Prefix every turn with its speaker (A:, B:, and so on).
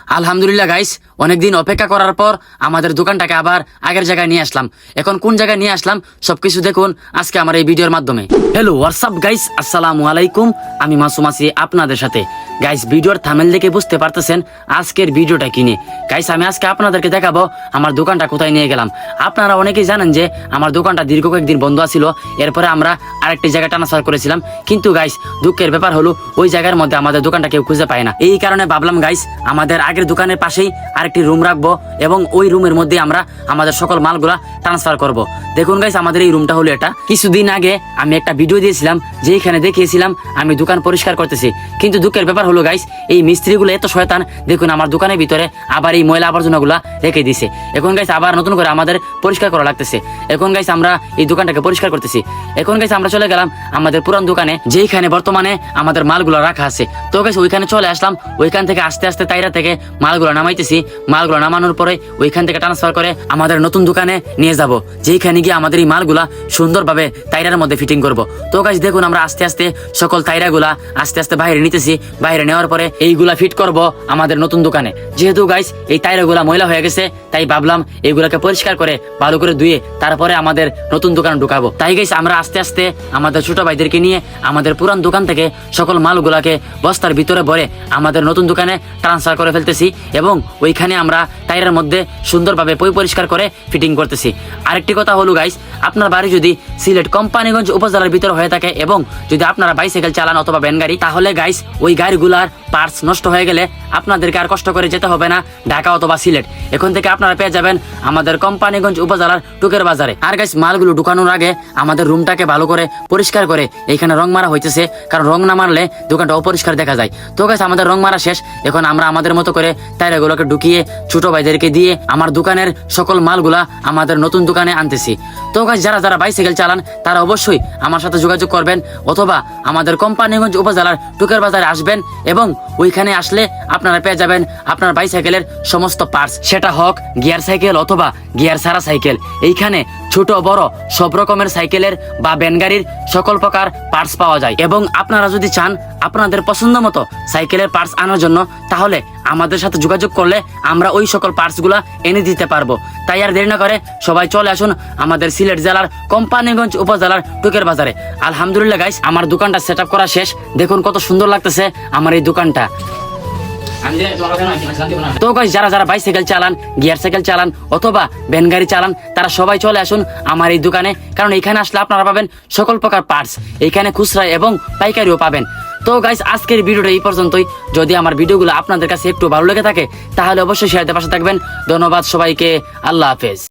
A: আলহামদুলিল্লাহ গাইস, অনেকদিন অপেক্ষা করার পর আমাদের দোকানটাকে আবার আগের জায়গায় নিয়ে আসলাম। এখন কোন জায়গায় নিয়ে আসলাম সবকিছু দেখুন আজকে আমার এই ভিডিওর মাধ্যমে। হ্যালো হোয়াটসঅ্যাপ গাইস, আসসালামু আলাইকুম। আমি মাসুম আছি আপনাদের সাথে। গাইস, ভিডিওর থামেল দেখে বুঝতে পারতেছেন আজকের ভিডিওটা কি নিয়ে। গাইস, আমি আজকে আপনাদেরকে দেখাবো আমার দোকানটা কোথায় নিয়ে গেলাম। আপনারা অনেকেই জানেন যে আমার দোকানটা দীর্ঘ কয়েকদিন বন্ধ ছিল, এরপরে আমরা আরেকটি জায়গায় ট্রান্সফার করেছিলাম। কিন্তু গাইস, দুঃখের ব্যাপার হলো ওই জায়গার মধ্যে আমাদের দোকানটা কেউ খুঁজে পায় না। এই কারণে ভাবলাম গাইস, আমাদের আগের দোকানের পাশেই আরেকটি রুম রাখবো এবং ওই রুমের মধ্যে আমরা আমাদের সকল মালগুলা ট্রান্সফার করব। দেখুন গাইস, আমাদের এই রুমটা হলো এটা। কিছুদিন আগে আমি একটা ভিডিও দিয়েছিলাম যেখানে দেখিয়েছিলাম আমি দোকান পরিষ্কার করতেছি, কিন্তু দুঃখের ব্যাপার হলো গাইস, এই মিস্ত্রিগুলো এত শয়তান। দেখুন আমার দোকানের ভিতরে আবার এই ময়লা আবর্জনাগুলা রেখে দিছে। এখন গাইস আবার নতুন করে আমাদের পরিষ্কার করা লাগতেছে। এখন গাইস আমরা এই দোকানটাকে পরিষ্কার করতেছি। এখন গাইস আমরা চলে গেলাম আমাদের পুরান দোকানে, যেখানে বর্তমানে আমাদের মালগুলো রাখা আছে। তো গাইস ওইখানে চলে আসলাম। ওইখান থেকে আস্তে আস্তে তাইরা থেকে মালগুলো নামাইতেছি। মালগুলো নামানোর পরে ওইখান থেকে ট্রান্সফার করে আমাদের নতুন দোকানে নিয়ে যাব, যেখানে গিয়ে আমাদের এই মালগুলা সুন্দরভাবে তাইরার মধ্যে ফিটিং করব। তো গাইস দেখুন আমরা আস্তে আস্তে সকল তাইরাগুলা আস্তে আস্তে বাইরে নিতেছি। বাইরে নেওয়ার পরে এইগুলা ফিট করব আমাদের নতুন দোকানে। যেহেতু গাইস এই তাইরাগুলা ময়লা হয়ে গেছে, তাই ভাবলাম এইগুলাকে পরিষ্কার করে ভালো করে ধুয়ে তারপরে আমাদের নতুন দোকানে ঢুকাবো। তাই গাইস আমরা আস্তে আস্তে আমাদের ছোট ভাইদেরকে নিয়ে আমাদের পুরান দোকান থেকে সকল মালগুলাকে বস্তার ভিতরে ভরে আমাদের নতুন দোকানে ট্রান্সফার করে ফেলতেছি এবং ওইখানে আমরা টায়ারের মধ্যে সুন্দরভাবে পরিষ্কার করে ফিটিং করতেছি। আরেকটি কথা হলো গাইস, আপনার বাড়ি যদি সিলেট কোম্পানিগঞ্জ উপজেলার ভিতরে হয়ে থাকে এবং যদি আপনারা বাইসাইকেল চালান অথবা ভ্যান গাড়ি, তাহলে গাইস ওই গাড়িগুলার পার্টস নষ্ট হয়ে গেলে আপনাদেরকে আর কষ্ট করে যেতে হবে না ঢাকা অথবা সিলেট। এখন থেকে আপনারা পেয়ে যাবেন আমাদের কোম্পানিগঞ্জ উপজেলার টুকের বাজারে। আর গাইস মালগুলো ঢুকানোর আগে আমাদের রুমটাকে ভালো করে পরিষ্কার করে এখানে রং মারা হইতেছে, কারণ রং না মারলে দোকানটা অপরিষ্কার দেখা যায়। তো গাইস আমাদের রং মারা শেষ। এখন আমরা আমাদের মতো করে টায়ারগুলোকে ঢুকিয়ে ছোট ভাইদেরকে দিয়ে আমার দোকানের সকল মালগুলা আমাদের নতুন দোকানে আনতেছি। তো গাইস যারা যারা বাইসাইকেল চালান তারা অবশ্যই আমার সাথে যোগাযোগ করবেন অথবা আমাদের কোম্পানিগঞ্জ উপজেলার টুকের বাজারে আসবেন এবং ওইখানে আসলে আপনারা পেয়ে যাবেন আপনার বাইসাইকেলের সমস্ত পার্টস, সেটা হোক গিয়ার সাইকেল অথবা গিয়ার ছাড়া সাইকেল। এইখানে ছোট বড় সব রকমের সাইকেলের বা ভ্যান গাড়ির সকল প্রকার পার্টস পাওয়া যায়। এবং আপনারা যদি চান আপনাদের পছন্দ মতো সাইকেলের পার্টস আনার জন্য, তাহলে আমাদের সাথে যোগাযোগ করলে আমরা ওই সকল পার্টসগুলা এনে দিতে পারবো। তাই আর দেরি না করে সবাই চলে আসুন আমাদের সিলেট জেলার কোম্পানিগঞ্জ উপজেলার টুকের বাজারে। আলহামদুলিল্লাহ গাইস, আমার দোকানটা সেট আপ করা শেষ। দেখুন কত সুন্দর লাগতেছে আমার এই দোকানটা। তো গাইস যারা যারা বাইসাইকেল চালান, গিয়ার সাইকেল চালান অথবা ভ্যান গাড়ি চালান, তারা সবাই চলে আসুন আমার এই দোকানে, কারণ এখানে আসলে আপনারা পাবেন সকল প্রকার পার্টস। এখানে খুচরা এবং পাইকারিও পাবেন। তো গাইস আজকের ভিডিওটা এই পর্যন্তই। যদি আমার ভিডিওগুলো আপনাদের কাছে একটু ভালো লেগে থাকে তাহলে অবশ্যই শেয়ার দিয়ে পাশে থাকবেন। ধন্যবাদ সবাইকে, আল্লাহ হাফেজ।